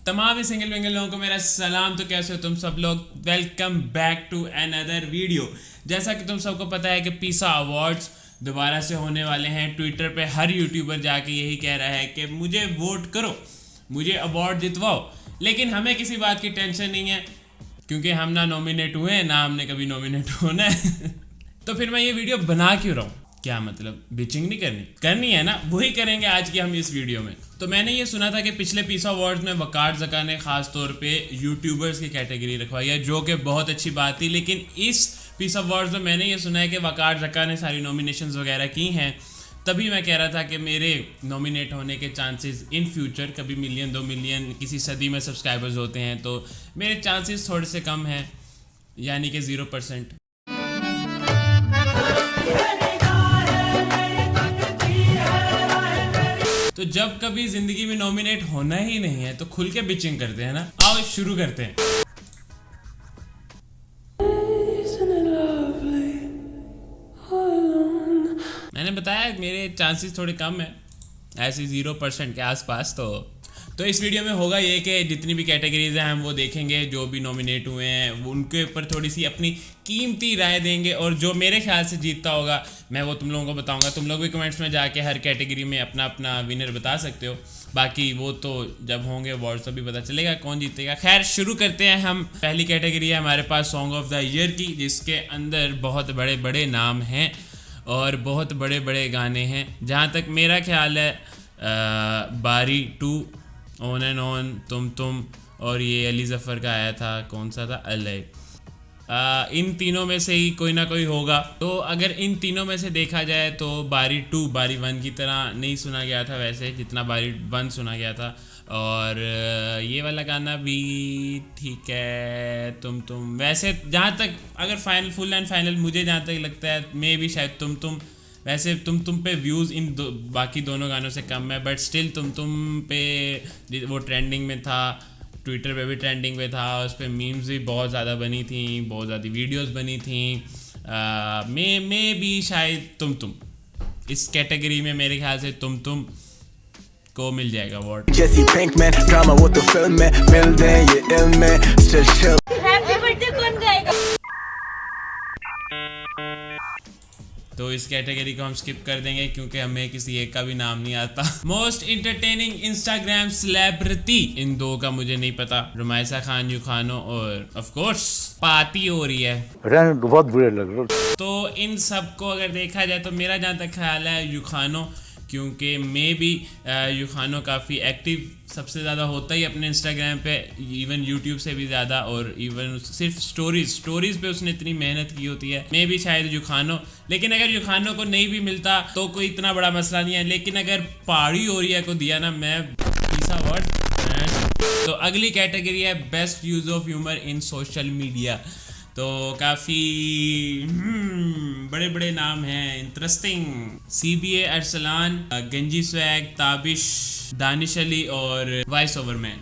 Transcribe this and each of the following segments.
तमाम सिंगल विंगल लोगों को मेरा सलाम। तो कैसे हो तुम सब लोग? Welcome back to another video. जैसा कि तुम सबको पता है कि पिसा अवार्ड्स दोबारा से होने वाले हैं। ट्विटर पे हर यूट्यूबर जाके यही कह रहा है कि मुझे वोट करो, मुझे अवार्ड जितवाओ। लेकिन हमें किसी बात की टेंशन नहीं है क्योंकि हम ना नॉमिनेट हुए हैं, ना हमने कभी नॉमिनेट होना है। तो फिर मैं ये वीडियो बना क्यों रहा हूँ? क्या मतलब बिचिंग नहीं करनी है ना? वही करेंगे आज की हम इस वीडियो में। तो मैंने ये सुना था कि पिछले पिसा अवार्ड्स में वकार ज़का ने खास तौर पे यूट्यूबर्स की कैटेगरी रखवाई है, जो कि बहुत अच्छी बात थी। लेकिन इस पिसा अवार्ड्स में मैंने ये सुना है कि वकार ज़का ने सारी नॉमिनेशंस वगैरह की हैं। तभी मैं कह रहा था कि मेरे नॉमिनेट होने के चांसेस इन फ्यूचर, कभी मिलियन 2 मिलियन किसी सदी में सब्सक्राइबर्स होते हैं तो मेरे चांसेस थोड़े से कम हैं, यानी कि 0%। तो जब कभी जिंदगी में नॉमिनेट होना ही नहीं है तो खुल के बिचिंग करते हैं ना। आओ शुरू करते हैं। मैंने बताया मेरे चांसेस थोड़े कम है, ऐसे 0% के आसपास। तो इस वीडियो में होगा ये कि जितनी भी कैटेगरीज हैं हम वो देखेंगे, जो भी नॉमिनेट हुए हैं उनके ऊपर थोड़ी सी अपनी कीमती राय देंगे, और जो मेरे ख्याल से जीतता होगा मैं वो तुम लोगों को बताऊंगा। तुम लोग भी कमेंट्स में जाके हर कैटेगरी में अपना अपना विनर बता सकते हो। बाकी वो तो जब होंगे अवार्ड्स तभी पता चलेगा कौन जीतेगा। खैर शुरू करते हैं हम। पहली कैटेगरी है हमारे पास सॉन्ग ऑफ द ईयर की, जिसके अंदर बहुत बड़े बड़े नाम हैं और बहुत बड़े बड़े गाने हैं। जहाँ तक मेरा ख्याल है बारी 2, ऑन एंड ऑन, तुम और ये अली ज़फ़र का आया था, कौन सा था, अलाइव। इन तीनों में से ही कोई ना कोई होगा। तो अगर इन तीनों में से देखा जाए तो बारी 2 बारी 1 की तरह नहीं सुना गया था वैसे जितना बारी 1 सुना गया था। और ये वाला गाना भी ठीक है, तुम वैसे जहाँ तक अगर फाइनल फुल एंड फाइनल मुझे जहाँ तक लगता है मे भी शायद तुम वैसे तुम पे व्यूज़ इन बाकी दोनों गानों से कम है, बट स्टिल तुम पे वो ट्रेंडिंग में था, ट्विटर पे भी ट्रेंडिंग में था, उस पर मीम्स भी बहुत ज़्यादा बनी थी, बहुत ज़्यादा वीडियोस बनी थी। मे भी शायद तुम इस कैटेगरी में मेरे ख्याल से तुम को मिल जाएगा अवार्ड। तो इस कैटेगरी को हम स्किप कर देंगे क्योंकि हमें किसी एक का भी नाम नहीं आता। मोस्ट इंटरटेनिंग इंस्टाग्राम सेलिब्रिटी, इन दो का मुझे नहीं पता, रुमाइसा खान, यूखानो और ऑफ कोर्स पार्टी हो रही है। बहुत बुरे लग रहे। तो इन सब को अगर देखा जाए तो मेरा जहाँ तक ख्याल है यूखानो, क्योंकि मे भी यूखानो काफ़ी एक्टिव सबसे ज़्यादा होता ही अपने इंस्टाग्राम पे, इवन यूट्यूब से भी ज़्यादा, और इवन सिर्फ स्टोरीज़ पे उसने इतनी मेहनत की होती है। मे भी शायद यूखानो। लेकिन अगर यूखानो को नहीं भी मिलता तो कोई इतना बड़ा मसला नहीं है। लेकिन अगर पहाड़ी ओरिया को दिया ना, मैं पिसा अवार्ड। तो अगली कैटेगरी है best use of humour in social media. तो काफ़ी बड़े बड़े नाम हैं, इंटरेस्टिंग। CBA अरसलान, गंजी स्वैग, ताबिश, दानिश अली और वॉइस ओवर मैन।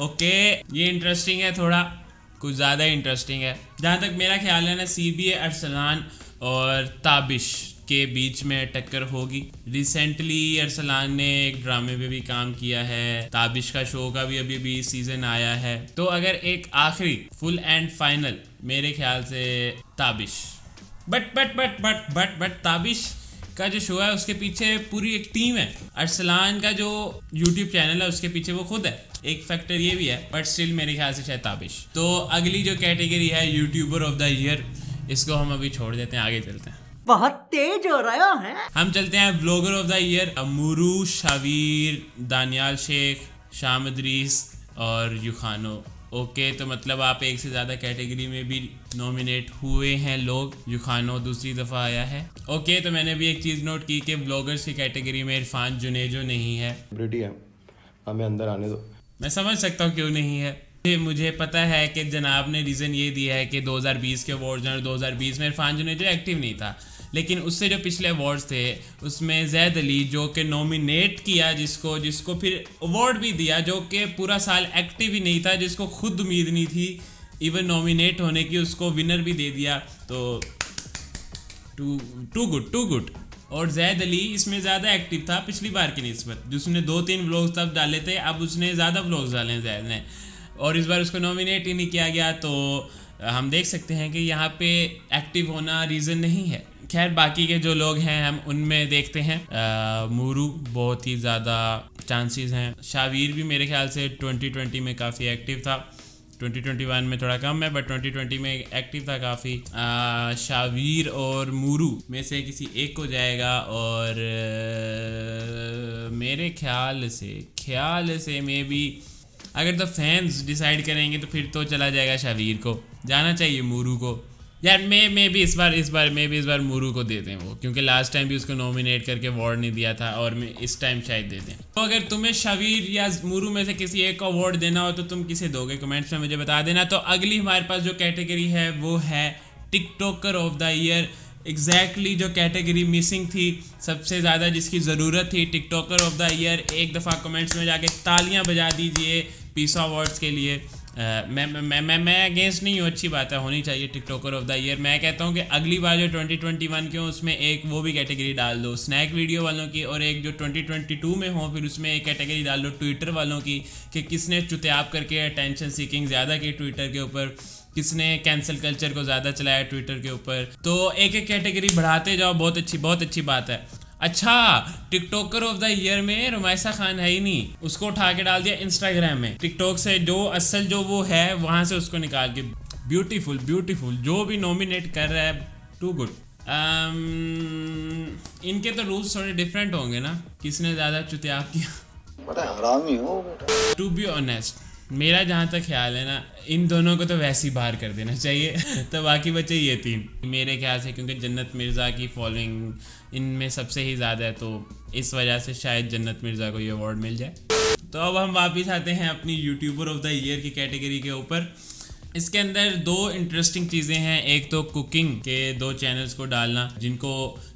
ओके, ये इंटरेस्टिंग है, थोड़ा कुछ ज़्यादा इंटरेस्टिंग है। जहाँ तक मेरा ख्याल है ना, CBA अरसलान और ताबिश के बीच में टक्कर होगी। रिसेंटली अरसलान ने एक ड्रामे पे भी काम किया है, ताबिश का शो का भी अभी सीजन आया है। तो अगर एक आखिरी फुल एंड फाइनल, मेरे ख्याल से ताबिश। बट ताबिश का जो शो है उसके पीछे पूरी एक टीम है। अरसलान का जो यूट्यूब चैनल है उसके पीछे वो खुद है, एक फैक्टर ये भी है, बट स्टिल मेरे ख्याल से शायद ताबिश। तो अगली जो कैटेगरी है यूट्यूबर ऑफ द ईयर, इसको हम अभी छोड़ देते हैं, आगे चलते हैं। बहुत तेज हो रहा है। हम चलते हैं व्लॉगर ऑफ द ईयर। अमूरू, शावीर, दानियाल शेख, शाम अदरीस और यूखानो। ओके, तो मतलब आप एक से ज़्यादा कैटेगरी में भी नॉमिनेट हुए हैं लोग। यूखानो दूसरी दफ़ा आया है। ओके, तो मैंने भी एक चीज़ नोट की कि व्लॉगर्स की कैटेगरी में इरफान जुनेजो नहीं है। हमें अंदर आने दो। मैं समझ सकता हूँ क्यों नहीं है। मुझे पता है कि जनाब ने रीज़न ये दिया है कि 2020 के अवार्ड्स और 2020 में इरफान जुनेजो एक्टिव नहीं था। लेकिन उससे जो पिछले अवार्ड्स थे उसमें जैद अली जो कि नॉमिनेट किया, जिसको फिर अवार्ड भी दिया, जो कि पूरा साल एक्टिव ही नहीं था, जिसको खुद उम्मीद नहीं थी इवन नॉमिनेट होने की, उसको विनर भी दे दिया। तो टू गुड। और जैद अली इसमें ज़्यादा एक्टिव था पिछली बार की निस्बत, जिसने 2-3 व्लॉग्स तब डाले थे, अब उसने ज़्यादा व्लॉग्स डाले हैं जैद ने, और इस बार उसको नॉमिनेट ही नहीं किया गया। तो हम देख सकते हैं कि यहाँ पे एक्टिव होना रीज़न नहीं है। खैर बाकी के जो लोग हैं हम उनमें देखते हैं। मूरू बहुत ही ज़्यादा चांसेस हैं। शावीर भी मेरे ख्याल से 2020 में काफ़ी एक्टिव था, 2021 में थोड़ा कम है बट 2020 में एक्टिव था काफ़ी। शावीर और मूरू में से किसी एक को जाएगा, और मेरे ख्याल से मे बी अगर द फैंस डिसाइड करेंगे तो फिर तो चला जाएगा शावीर को, जाना चाहिए मूरू को यार। मैं भी इस बार मूरू को दे दें वो, क्योंकि लास्ट टाइम भी उसको नॉमिनेट करके अवार्ड नहीं दिया था, और मैं इस टाइम शायद दे दें। तो अगर तुम्हें शावीर या मूरू में से किसी एक को अवार्ड देना हो तो तुम किसे दोगे, कमेंट्स में मुझे बता देना। तो अगली हमारे पास जो कैटेगरी है वो है TikToker of the year. Exactly जो कैटेगरी मिसिंग थी, सबसे ज़्यादा जिसकी ज़रूरत थी टिकटॉकर ऑफ द ईयर, एक दफ़ा कमेंट्स में जाके तालियां बजा दीजिए पीसा अवार्ड्स के लिए। मैं अगेंस्ट नहीं हूँ, अच्छी बात है, होनी चाहिए टिकटॉकर ऑफ द ईयर। मैं कहता हूँ कि अगली बार जो 2021 के हो उसमें एक वो भी कैटेगरी डाल दो स्नैक वीडियो वालों की, और एक जो 2022 में हो फिर उसमें एक कैटेगरी डाल दो ट्विटर वालों की, कि किसने चुतियाब करके अटेंशन सीकिंग ज़्यादा की ट्विटर के ऊपर, किसने कैंसिल कल्चर को ज़्यादा चलाया ट्विटर के ऊपर। तो एक एक कैटेगरी बढ़ाते जाओ, बहुत अच्छी बात है। अच्छा, टिकटॉकर ऑफ द ईयर में रुमैसा खान है ही नहीं, उसको उठा के डाल दिया इंस्टाग्राम में। टिकटॉक से जो असल जो वो है वहाँ से उसको निकाल के, ब्यूटीफुल जो भी नॉमिनेट कर रहा है टू गुड। इनके तो रूल्स थोड़े डिफरेंट होंगे ना, किसने ज़्यादा चुतियाब किया। बड़ा हरामी हो बेटा। टू बी ऑनेस्ट मेरा जहाँ तक ख्याल है ना, इन दोनों को तो वैसे ही बाहर कर देना चाहिए। तो बाकी बचे ये 3 मेरे ख्याल से, क्योंकि जन्नत मिर्ज़ा की फॉलोइंग इनमें सबसे ही ज़्यादा है, तो इस वजह से शायद जन्नत मिर्ज़ा को ये अवार्ड मिल जाए। तो अब हम वापस आते हैं अपनी यूट्यूबर ऑफ द ईयर की कैटेगरी के ऊपर। इसके अंदर 2 इंटरेस्टिंग चीज़ें हैं। एक तो कुकिंग के 2 चैनल्स को डालना, जिनको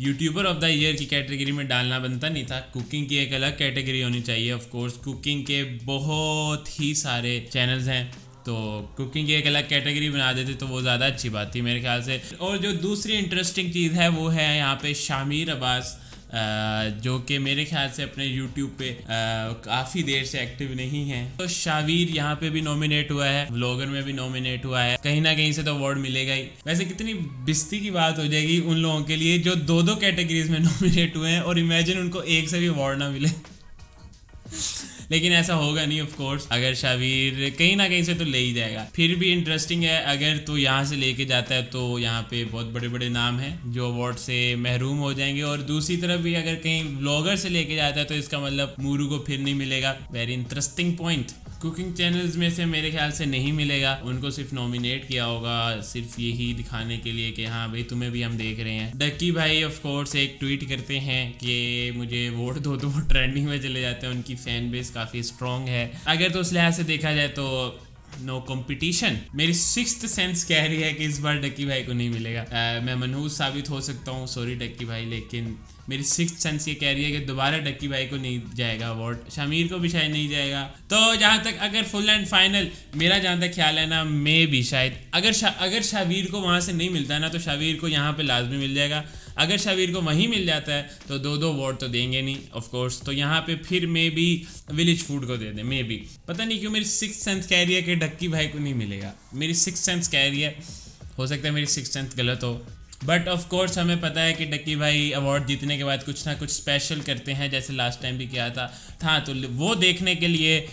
यूट्यूबर ऑफ द ईयर की कैटेगरी में डालना बनता नहीं था। कुकिंग की एक अलग कैटेगरी होनी चाहिए। ऑफ कोर्स कुकिंग के बहुत ही सारे चैनल्स हैं, तो कुकिंग की एक अलग कैटेगरी बना देते तो वो ज़्यादा अच्छी बात थी मेरे ख्याल से। और जो दूसरी इंटरेस्टिंग चीज़ है वो है यहाँ पे शामीर अब्बास, जो कि मेरे ख्याल से अपने YouTube पे काफ़ी देर से एक्टिव नहीं है। तो शावीर यहाँ पे भी नॉमिनेट हुआ है, व्लॉगर में भी नॉमिनेट हुआ है, कहीं ना कहीं से तो अवार्ड मिलेगा ही। वैसे कितनी बिस्ती की बात हो जाएगी उन लोगों के लिए जो 2-2 कैटेगरीज में नॉमिनेट हुए हैं, और इमेजिन उनको एक से भी अवार्ड ना मिले। लेकिन ऐसा होगा नहीं ऑफ कोर्स, अगर शावीर कहीं ना कहीं से तो ले ही जाएगा। फिर भी इंटरेस्टिंग है, अगर तो यहाँ से लेके जाता है तो यहाँ पे बहुत बड़े बड़े नाम हैं जो अवार्ड से महरूम हो जाएंगे, और दूसरी तरफ भी अगर कहीं व्लॉगर से लेके जाता है तो इसका मतलब मूरू को फिर नहीं मिलेगा। Very interesting point. Cooking channels में से मेरे ख्याल से नहीं मिलेगा, उनको सिर्फ नॉमिनेट किया होगा सिर्फ यही दिखाने के लिए कि हाँ भाई तुम्हें भी हम देख रहे हैं। डक्की भाई ऑफ कोर्स एक ट्वीट करते हैं कि मुझे वोट दो, तो वो ट्रेंडिंग में चले जाते हैं। उनकी फैन बेस काफ़ी स्ट्रॉन्ग है। अगर तो उस लिहाज से देखा जाए तो नो कंपटीशन। मेरी 6th सेंस कह रही है कि इस बार डक्की भाई को नहीं मिलेगा। मैं मनहूस साबित हो सकता हूँ, सॉरी डक्की भाई, लेकिन मेरी 6th सेंस ये कह रही है कि दोबारा डक्की भाई को नहीं जाएगा अवार्ड। शामीर को भी शायद नहीं जाएगा। तो जहाँ तक अगर फुल एंड फाइनल मेरा जहाँ तक ख्याल है ना, मैं भी शायद अगर शावीर को वहाँ से नहीं मिलता है ना, तो शावीर को यहाँ पे लाजमी मिल जाएगा। अगर शावीर को वहीं मिल जाता है तो 2-2 अवार्ड तो देंगे नहीं ऑफ कोर्स। तो यहाँ पे फिर मे भी विलेज फूड को दे दें, मे भी। पता नहीं क्यों मेरी 6th सेंस कह रही है कि डक्की भाई को नहीं मिलेगा। मेरी 6th सेंस कह रही है, हो सकता है मेरी 6th सेंस गलत हो, बट ऑफ कोर्स हमें पता है कि डक्की भाई अवार्ड जीतने के बाद कुछ ना कुछ स्पेशल करते हैं, जैसे लास्ट टाइम भी किया था। तो वो देखने के लिए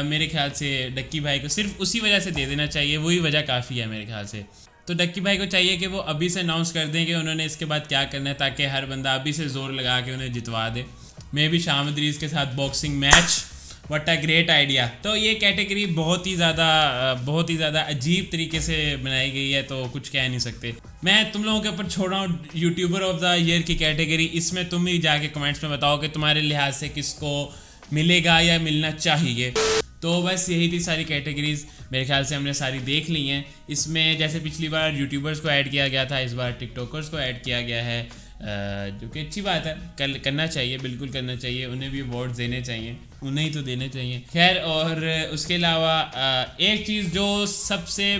मेरे ख्याल से डक्की भाई को सिर्फ उसी वजह से दे देना चाहिए, वही वजह काफ़ी है मेरे ख्याल से। तो डक्की भाई को चाहिए कि वो अभी से अनाउंस कर दें कि उन्होंने इसके बाद क्या करना है, ताकि हर बंदा अभी से जोर लगा के उन्हें जितवा दे। मे भी शाह अदरीज़ के साथ boxing match, what a great idea. तो ये कैटेगरी बहुत ही ज़्यादा अजीब तरीके से बनाई गई है, तो कुछ कह नहीं सकते। मैं तुम लोगों के ऊपर छोड़ रहा हूँ यूट्यूबर ऑफ द ईयर की कैटेगरी। इसमें तुम ही जाके कमेंट्स में बताओ कि तुम्हारे लिहाज से किसको मिलेगा या मिलना चाहिए। तो बस यही थी सारी कैटेगरीज, मेरे ख्याल से हमने सारी देख ली हैं। इसमें जैसे पिछली बार यूट्यूबर्स को ऐड किया गया था, इस बार टिकटॉकर्स को ऐड किया गया है, जो कि अच्छी बात है, करना चाहिए, बिल्कुल करना चाहिए। उन्हें भी अवार्ड्स देने चाहिए, उन्हें ही तो देने चाहिए। खैर, और उसके अलावा एक चीज़ जो सबसे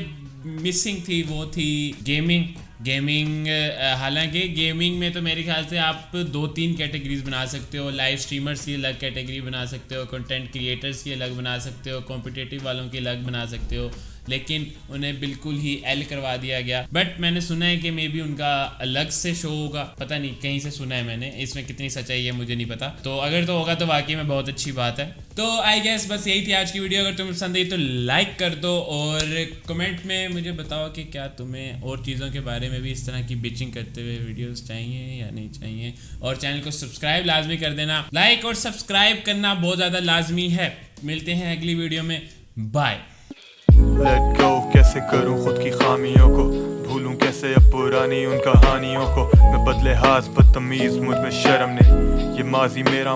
मिसिंग थी वो थी गेमिंग। गेमिंग, हालांकि गेमिंग में तो मेरे ख्याल से आप 2-3 कैटेगरीज बना सकते हो। लाइव स्ट्रीमर्स की अलग कैटेगरी बना सकते हो, कंटेंट क्रिएटर्स की अलग बना सकते हो, कॉम्पिटिटिव वालों की अलग बना सकते हो, लेकिन उन्हें बिल्कुल ही एल करवा दिया गया। बट मैंने सुना है कि मे बी उनका अलग से शो होगा, पता नहीं, कहीं से सुना है मैंने, इसमें कितनी सच्चाई है मुझे नहीं पता। तो अगर तो होगा तो वाकई में बहुत अच्छी बात है। तो आई गेस बस यही थी आज की वीडियो। अगर तुम्हें पसंद आई तो लाइक कर दो और कमेंट में मुझे बताओ कि क्या तुम्हें और चीज़ों के बारे में भी इस तरह की बिचिंग करते हुए वीडियोस चाहिए या नहीं चाहिए। और चैनल को सब्सक्राइब लाजमी कर देना, लाइक और सब्सक्राइब करना बहुत ज़्यादा लाजमी है। मिलते हैं अगली वीडियो में, बाय। Let go, कैसे करूं खुद की खामियों को, भूलूं कैसे अब पुरानी उन कहानियों को। मैं बदले हाथ बदतमीज, मुझ में शर्म नहीं, ये माजी मेरा